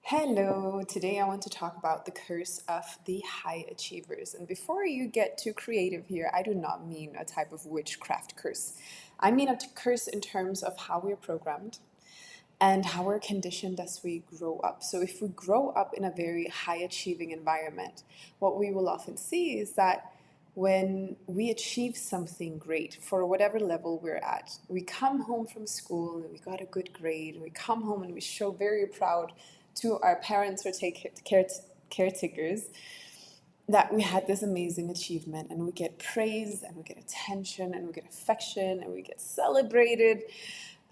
Hello, today I want to talk about the curse of the high achievers. And before you get too creative here, I do not mean a type of witchcraft curse. I mean a curse in terms of how we're programmed and how we're conditioned as we grow up. So, if we grow up in a very high achieving environment, what we will often see is that when we achieve something great for whatever level we're at, we come home from school and we got a good grade, and we come home and we show very proud to our parents or caretakers that we had this amazing achievement, and we get praise and we get attention and we get affection and we get celebrated.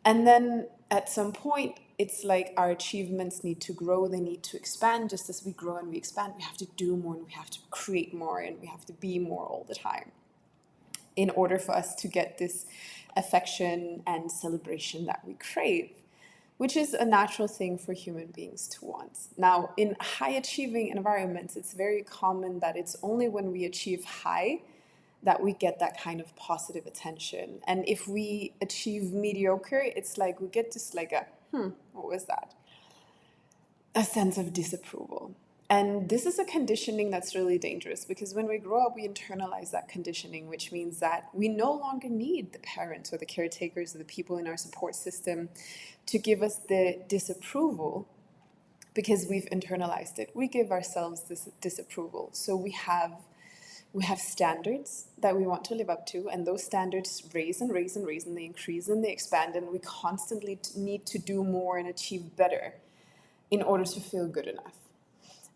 And then at some point, it's like our achievements need to grow, they need to expand. Just as we grow and we expand, we have to do more and we have to create more and we have to be more all the time in order for us to get this affection and celebration that we crave, which is a natural thing for human beings to want. Now, in high achieving environments, it's very common that it's only when we achieve high that we get that kind of positive attention. And if we achieve mediocre, it's like we get just like what was that? A sense of disapproval. And this is a conditioning that's really dangerous because when we grow up, we internalize that conditioning, which means that we no longer need the parents or the caretakers or the people in our support system to give us the disapproval because we've internalized it. We give ourselves this disapproval. So we have standards that we want to live up to, and those standards raise and raise and raise, and they increase and they expand, and we constantly need to do more and achieve better in order to feel good enough.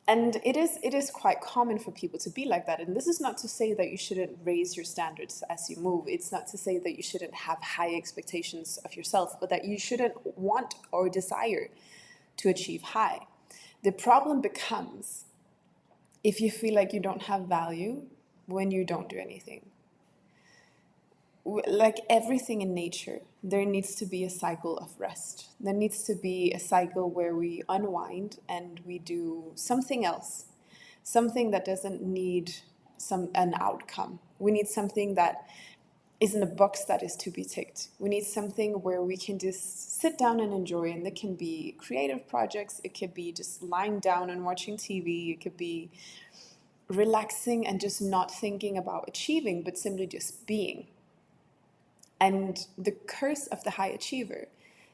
And it is quite common for people to be like that. And this is not to say that you shouldn't raise your standards as you move. It's not to say that you shouldn't have high expectations of yourself, but that you shouldn't want or desire to achieve high. The problem becomes if you feel like you don't have value when you don't do anything. Like everything in nature, there needs to be a cycle of rest. There needs to be a cycle where we unwind and we do something else, something that doesn't need an outcome. We need something that isn't a box that is to be ticked. We need something where we can just sit down and enjoy, and it can be creative projects, it could be just lying down and watching TV, it could be relaxing and just not thinking about achieving, but simply just being. And the curse of the high achiever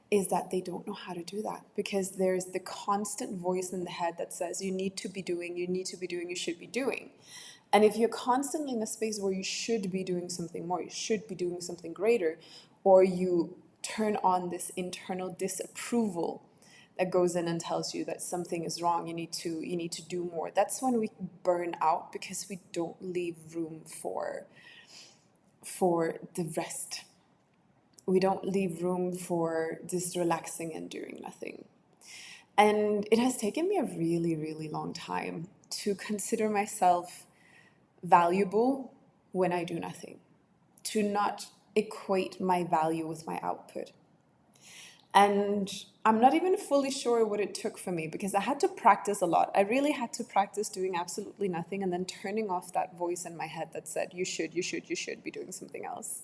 is that they don't know how to do that because there's the constant voice in the head that says, you need to be doing, you need to be doing, you should be doing. And if you're constantly in a space where you should be doing something more, you should be doing something greater, or you turn on this internal disapproval that goes in and tells you that something is wrong, you need to do more. That's when we burn out because we don't leave room for the rest. We don't leave room for just relaxing and doing nothing. And it has taken me a really, really long time to consider myself valuable when I do nothing, to not equate my value with my output. And I'm not even fully sure what it took for me because I had to practice a lot. I really had to practice doing absolutely nothing and then turning off that voice in my head that said, you should be doing something else.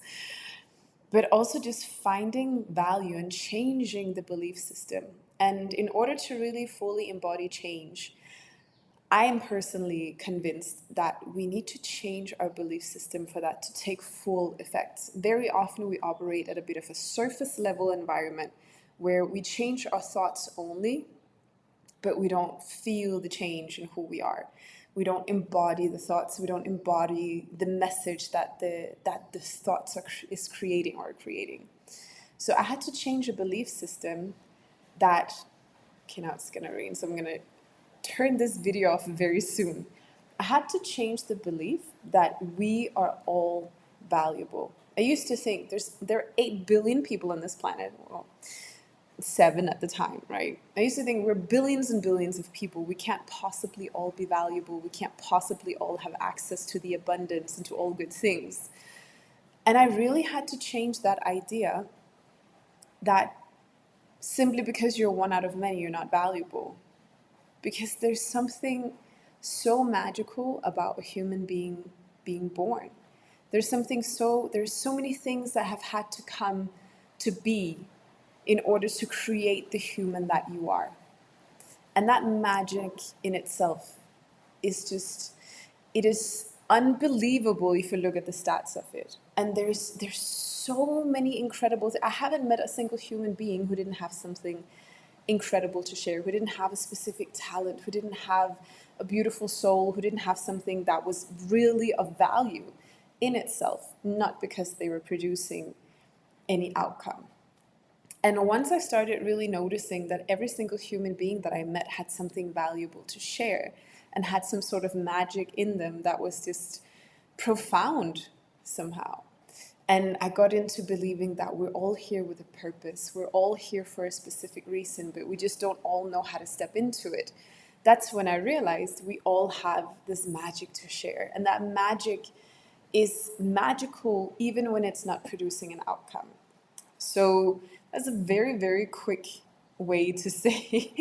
But also just finding value and changing the belief system. And in order to really fully embody change, I am personally convinced that we need to change our belief system for that to take full effect. Very often we operate at a bit of a surface level environment where we change our thoughts only, but we don't feel the change in who we are. We don't embody the thoughts. We don't embody the message that the thoughts is creating or creating. So I had to change a belief system that, okay, now it's gonna rain, so I'm gonna turn this video off very soon. I had to change the belief that we are all valuable. I used to think there are 8 billion people on this planet. Well, 7 at the time, right? I used to think we're billions and billions of people. We can't possibly all be valuable. We can't possibly all have access to the abundance and to all good things. And I really had to change that idea that simply because you're one out of many, you're not valuable. Because there's something so magical about a human being born. There's so many things that have had to come to be in order to create the human that you are. And that magic in itself is just, it is unbelievable if you look at the stats of it. And there's so many incredible I haven't met a single human being who didn't have something incredible to share, who didn't have a specific talent, who didn't have a beautiful soul, who didn't have something that was really of value in itself, not because they were producing any outcome. And once I started really noticing that every single human being that I met had something valuable to share and had some sort of magic in them that was just profound somehow. And I got into believing that we're all here with a purpose. We're all here for a specific reason, but we just don't all know how to step into it. That's when I realized we all have this magic to share. And that magic is magical even when it's not producing an outcome. So that's a very, very quick way to say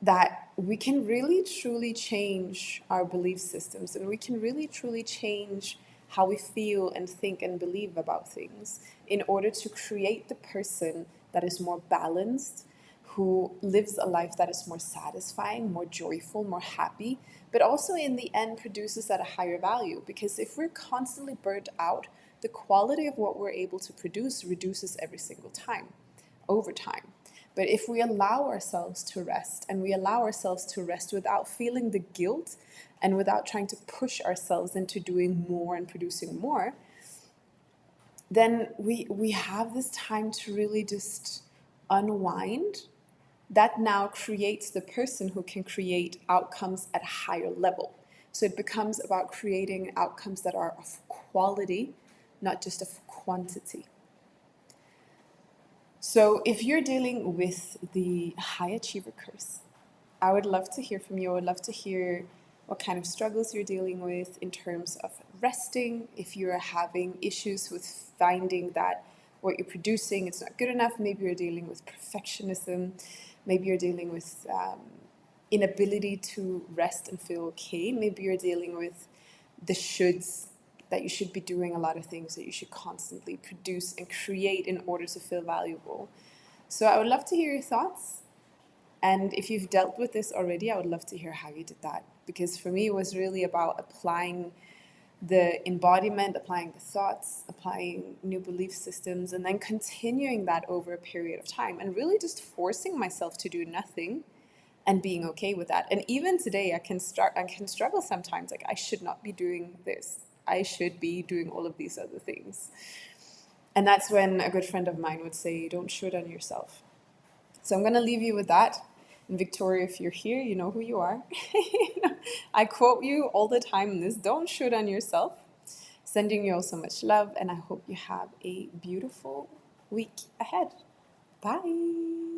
that we can really truly change our belief systems, and we can really truly change how we feel and think and believe about things in order to create the person that is more balanced, who lives a life that is more satisfying, more joyful, more happy, but also in the end produces at a higher value. Because if we're constantly burnt out, the quality of what we're able to produce reduces every single time, over time. But if we allow ourselves to rest, and we allow ourselves to rest without feeling the guilt and without trying to push ourselves into doing more and producing more, then we have this time to really just unwind. That now creates the person who can create outcomes at a higher level. So it becomes about creating outcomes that are of quality, not just of quantity. So if you're dealing with the high achiever curse, I would love to hear from you. I would love to hear what kind of struggles you're dealing with in terms of resting, if you're having issues with finding that what you're producing is not good enough. Maybe you're dealing with perfectionism. Maybe you're dealing with inability to rest and feel okay. Maybe you're dealing with the shoulds, that you should be doing a lot of things, that you should constantly produce and create in order to feel valuable. So I would love to hear your thoughts. And if you've dealt with this already, I would love to hear how you did that. Because for me, it was really about applying the embodiment, applying the thoughts, applying new belief systems, and then continuing that over a period of time, and really just forcing myself to do nothing and being okay with that. And even today, I can struggle sometimes. Like, I should not be doing this. I should be doing all of these other things. And that's when a good friend of mine would say, don't shoot on yourself. So I'm going to leave you with that. And Victoria, if you're here, you know who you are. I quote you all the time in this: don't shoot on yourself. Sending you all so much love, and I hope you have a beautiful week ahead. Bye.